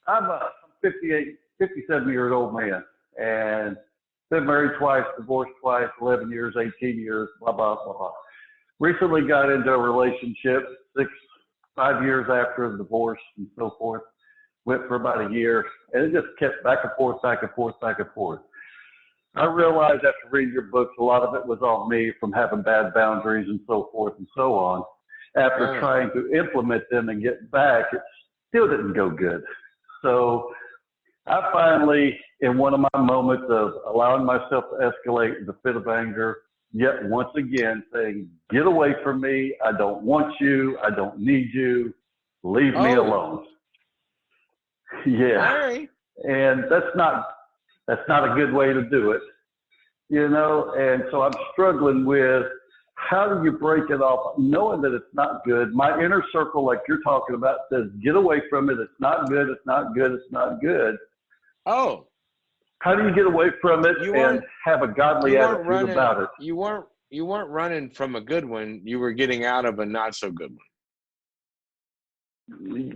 I'm a 58, 57-year old man, and been married twice, divorced twice, 11 years, 18 years, blah, blah, blah, blah. Recently got into a relationship 5 years after the divorce and so forth. Went for about a year, and it just kept back and forth, back and forth, back and forth. I realized after reading your books, a lot of it was on me from having bad boundaries and so forth and so on. After trying to implement them and get back, it still didn't go good. So I finally, in one of my moments of allowing myself to escalate the fit of anger, yet once again saying, get away from me. I don't want you. I don't need you. Leave me alone. Yeah. Right. And that's not a good way to do it, you know? And so I'm struggling with, how do you break it off knowing that it's not good? My inner circle, like you're talking about, says, get away from it. It's not good. It's not good. It's not good. Oh. How do you get away from it and have a godly attitude about it? You weren't running from a good one. You were getting out of a not so good one.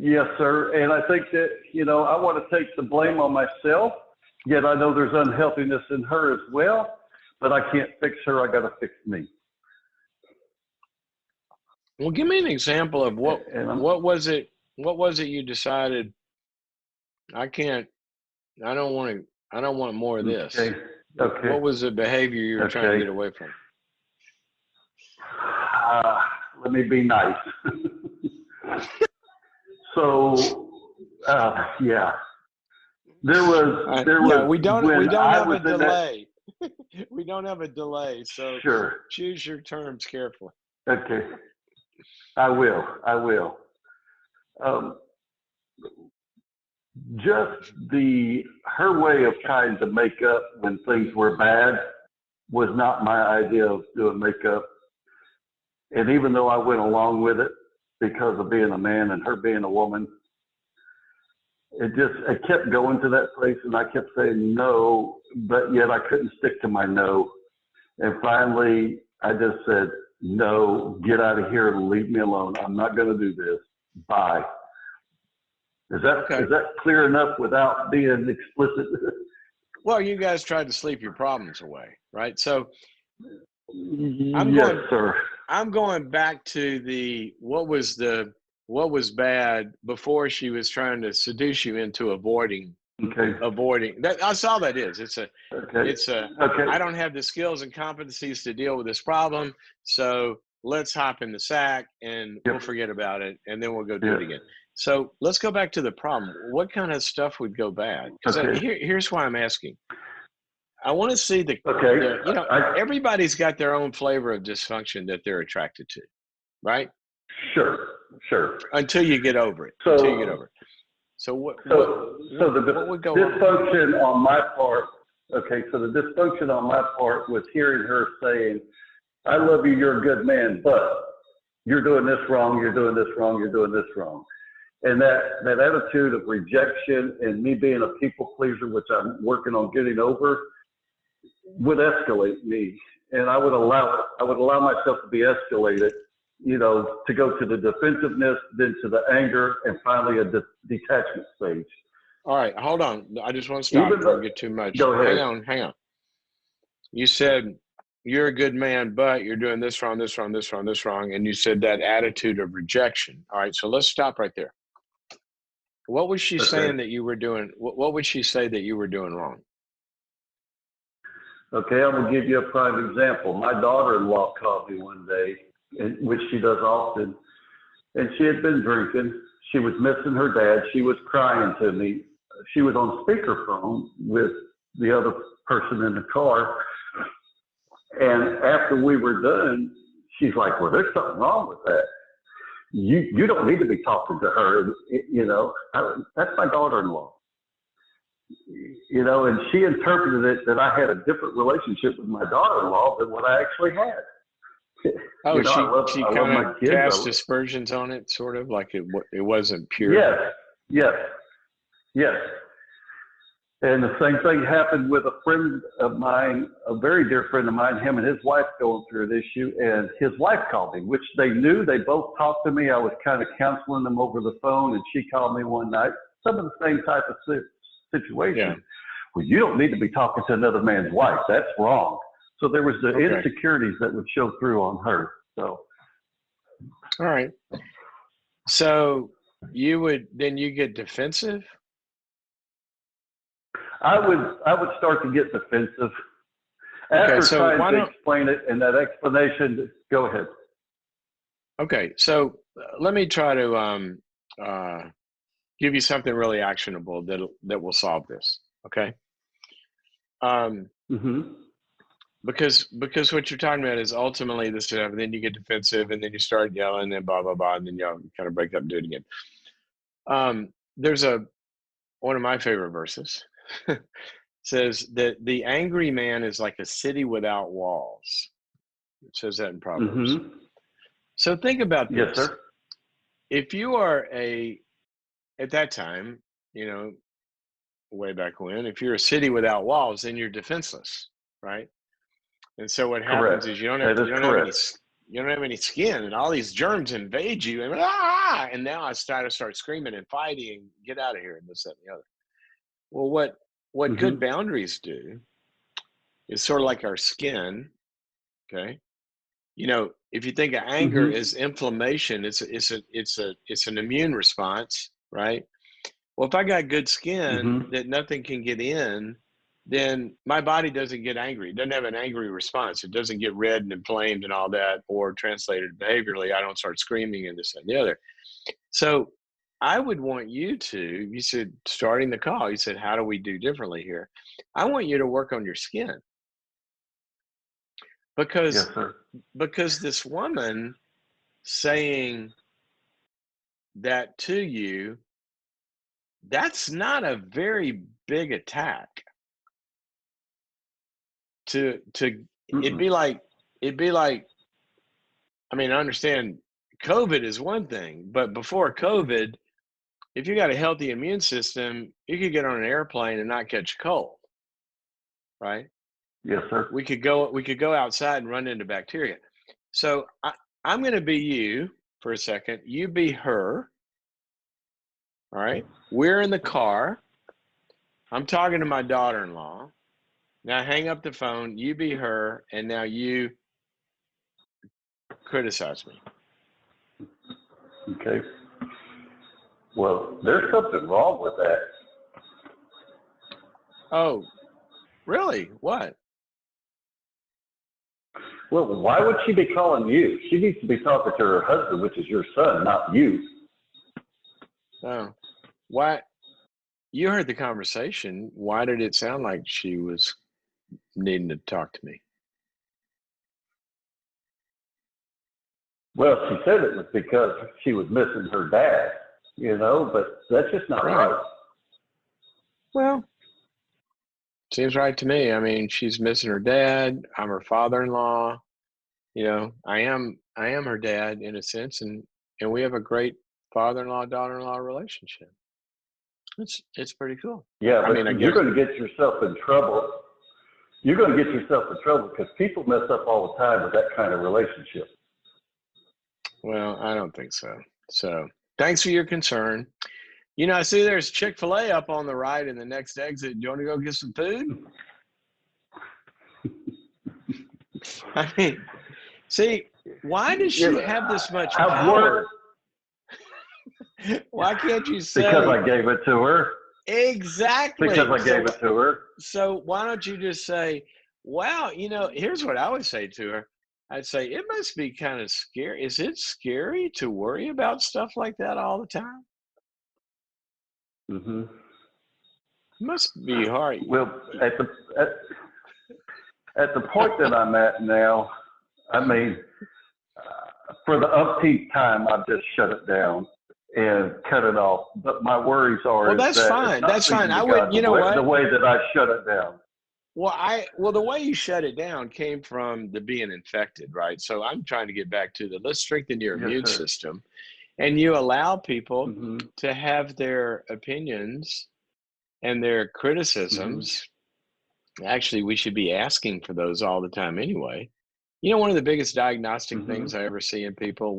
Yes, sir. And I think that, you know, I want to take the blame on myself, yet I know there's unhealthiness in her as well, but I can't fix her. I got to fix me. Well, give me an example of what was it you decided, I don't want more of this. Okay. What was the behavior you were trying to get away from? Let me be nice. So, yeah, there was. Yeah, we don't have a delay. We don't have a delay, so sure. Choose your terms carefully. Okay, I will. Just her way of trying to make up when things were bad was not my idea of doing makeup. And even though I went along with it because of being a man and her being a woman, it kept going to that place, and I kept saying no, but yet I couldn't stick to my no. And finally, I just said, no, get out of here and leave me alone. I'm not going to do this. Bye. Is that clear enough without being explicit? Well, you guys tried to sleep your problems away, right? So I'm going back to what was bad before she was trying to seduce you into avoiding. That's all that is. I don't have the skills and competencies to deal with this problem, so let's hop in the sack and we'll forget about it, and then we'll go do it again. So let's go back to the problem. What kind of stuff would go bad? Here's why I'm asking. I want to see everybody's got their own flavor of dysfunction that they're attracted to, right? Sure. Until you get over it. So what would go dysfunction on my part? Okay, so the dysfunction on my part was hearing her saying, "I love you. You're a good man, but you're doing this wrong. You're doing this wrong. You're doing this wrong." And that attitude of rejection and me being a people pleaser, which I'm working on getting over, would escalate me, and I would allow it. I would allow myself to be escalated, you know, to go to the defensiveness, then to the anger, and finally a detachment stage. All right, hold on. I just want to stop. Don't get too much. Go ahead. Hang on. You said you're a good man, but you're doing this wrong, this wrong, this wrong, this wrong, and you said that attitude of rejection. All right, so let's stop right there. What was she saying that you were doing? What would she say that you were doing wrong? Okay, I'm going to give you a prime example. My daughter-in-law called me one day, which she does often, and she had been drinking. She was missing her dad. She was crying to me. She was on speakerphone with the other person in the car. And after we were done, she's like, well, there's something wrong with that. You don't need to be talking to her. You know, that's my daughter-in-law. You know, and she interpreted it that I had a different relationship with my daughter-in-law than what I actually had. Oh, you know, she kind of cast aspersions on it, sort of like it wasn't pure. Yes. And the same thing happened with a friend of mine, a very dear friend of mine, him and his wife going through an issue, and his wife called me, which they knew. They both talked to me. I was kind of counseling them over the phone, and she called me one night. some of the same type of situation. Yeah. Well, you don't need to be talking to another man's wife. That's wrong. So there was the Okay. insecurities that would show through on her. So. All right. So you get defensive? I would start to get defensive Okay, after so trying to explain it, and that explanation. Go ahead. Okay, so let me try to give you something really actionable that will solve this. Okay. Mm-hmm. Because what you're talking about is ultimately this stuff, and then you get defensive, and then you start yelling, and then blah blah blah, and then you kind of break up and do it again. There's one of my favorite verses says that the angry man is like a city without walls. It says that in Proverbs. Mm-hmm. So think about this. Yes, sir. If you are at that time, way back when, if you're a city without walls, then you're defenseless, right? And so what happens is you don't have any skin, and all these germs invade you, and now I start screaming and fighting and get out of here and this, that, and the other. Well, what good boundaries do is sort of like our skin. Okay, if you think of anger as inflammation, it's an immune response, right? Well, if I got good skin that nothing can get in, then my body doesn't get angry. It doesn't have an angry response. It doesn't get red and inflamed and all that, or translated behaviorally, I don't start screaming and this and the other. So I would want you said, starting the call, you said, how do we do differently here? I want you to work on your skin. Because this woman saying that to you, that's not a very big attack. It'd be like, I mean, I understand COVID is one thing, but before COVID, if you got a healthy immune system, you could get on an airplane and not catch a cold, right? Yes, sir. We could go outside and run into bacteria. So I'm going to be you for a second. You be her. All right. We're in the car. I'm talking to my daughter-in-law. Now hang up the phone. You be her, and now you criticize me. Okay. Well, there's something wrong with that. Oh, really? What? Well, why would she be calling you? She needs to be talking to her husband, which is your son, not you. Oh, why? You heard the conversation. Why did it sound like she was needing to talk to me? Well, she said it was because she was missing her dad, but that's just not right. Well, seems right to me. I mean, she's missing her dad. I'm her father-in-law. I am her dad in a sense, and we have a great father-in-law, daughter-in-law relationship. It's pretty cool. Yeah, but you're going to get yourself in trouble. You're going to get yourself in trouble because people mess up all the time with that kind of relationship. Well, I don't think so. So thanks for your concern. I see there's Chick-fil-A up on the right in the next exit. Do you want to go get some food? I mean, see, why does she have this much power? Why can't you say? Because I gave it to her. Exactly. Because I gave it to her. So why don't you just say, wow, here's what I would say to her. I'd say, it must be kind of scary. Is it scary to worry about stuff like that all the time? Mm-hmm. It must be hard. Well, at the point that I'm at now, I mean, for the umpteenth time, I've just shut it down and cut it off. But my worries are. Well, that's fine. That's fine. I would, what? The way that I shut it down. Well, the way you shut it down came from the being infected, right? So I'm trying to get back to let's strengthen your immune system, and you allow people to have their opinions and their criticisms. Actually, we should be asking for those all the time anyway. One of the biggest diagnostic things I ever see in people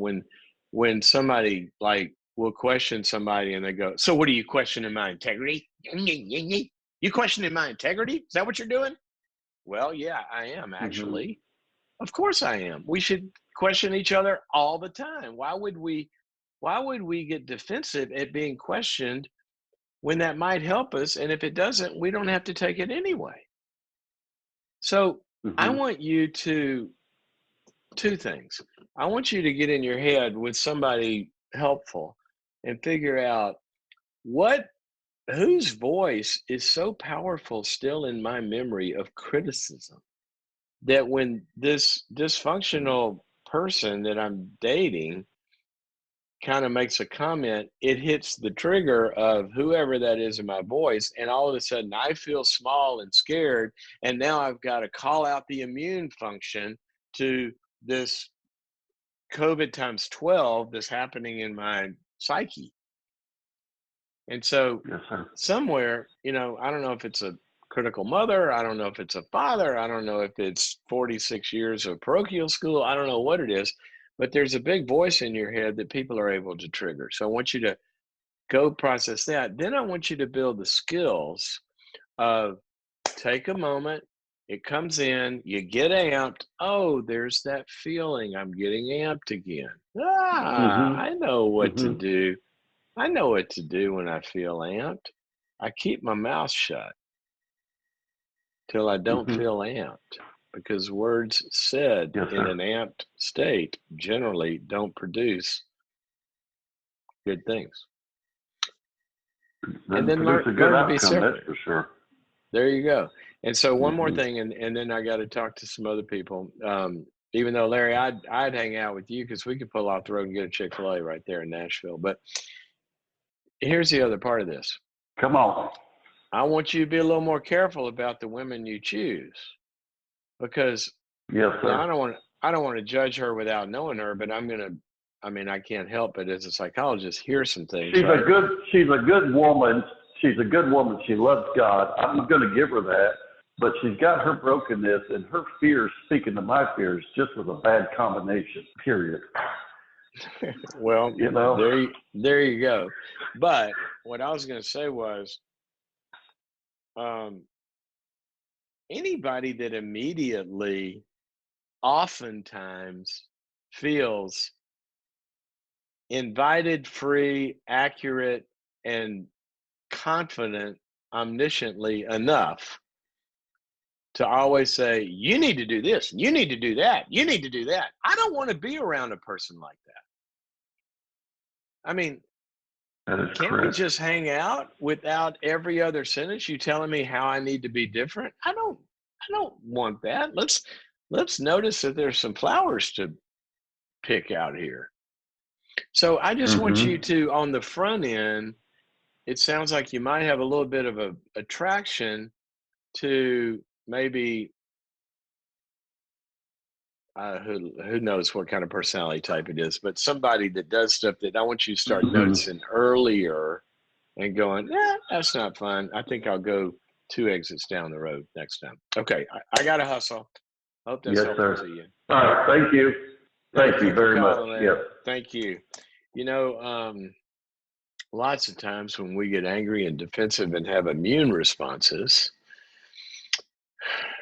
when somebody like will question somebody and they go, so what are you questioning my integrity? You questioning my integrity? Is that what you're doing? Well, yeah, I am actually. Of course I am. We should question each other all the time. Why would we get defensive at being questioned when that might help us? And if it doesn't, we don't have to take it anyway. So I want you to, two things. I want you to get in your head with somebody helpful and figure out whose voice is so powerful still in my memory of criticism that when this dysfunctional person that I'm dating kind of makes a comment, it hits the trigger of whoever that is in my voice. And all of a sudden I feel small and scared. And now I've got to call out the immune function to this COVID times 12 that's happening in my psyche. And so somewhere, I don't know if it's a critical mother, I don't know if it's a father, I don't know if it's 46 years of parochial school, I don't know what it is, but there's a big voice in your head that people are able to trigger. So I want you to go process that. Then I want you to build the skills of take a moment, it comes in, you get amped. Oh, there's that feeling. I'm getting amped again. I know what to do. I know what to do when I feel amped. I keep my mouth shut till I don't feel amped, because words said in an amped state generally don't produce good things. And then learn to be separate. That's for sure. There you go. And so one more thing, and then I got to talk to some other people. Even though, Larry, I'd hang out with you because we could pull off the road and get a Chick-fil-A right there in Nashville. But here's the other part of this. Come on. I want you to be a little more careful about the women you choose, because yes, sir. I don't want to judge her without knowing her, but I can't help but as a psychologist hear some things. She's a good woman. She's a good woman. She loves God. I'm going to give her that. But she's got her brokenness, and her fears speaking to my fears just was a bad combination, period. Well, there you go. But what I was going to say was, anybody that immediately, oftentimes, feels invited, free, accurate, and confident omnisciently enough to always say, you need to do this, you need to do that, you need to do that. I don't want to be around a person like that. Can't we just hang out without every other sentence you telling me how I need to be different? I don't want that. Let's notice that there's some flowers to pick out here. So I just want you to, on the front end, it sounds like you might have a little bit of a attraction to maybe who knows what kind of personality type it is, but somebody that does stuff that I want you to start noticing earlier and going, that's not fun. I think I'll go 2 exits down the road next time. Okay, I got to hustle. Hope that's helpful to you. All right, thank you. Thank you very much. Yes. Thank you. Lots of times when we get angry and defensive and have immune responses,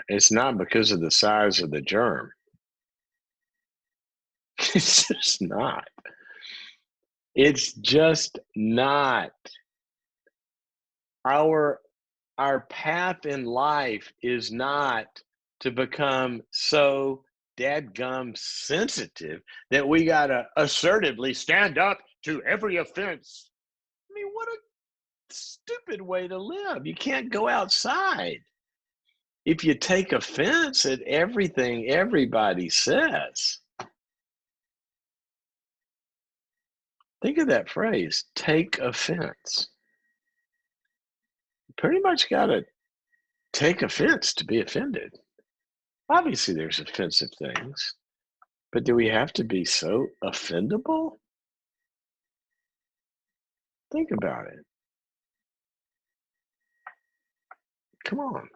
it's not because of the size of the germ. It's just not. It's just not. Our path in life is not to become so dadgum sensitive that we gotta assertively stand up to every offense. What a stupid way to live. You can't go outside if you take offense at everything everybody says. Think of that phrase, take offense. You pretty much got to take offense to be offended. Obviously, there's offensive things, but do we have to be so offendable? Think about it. Come on.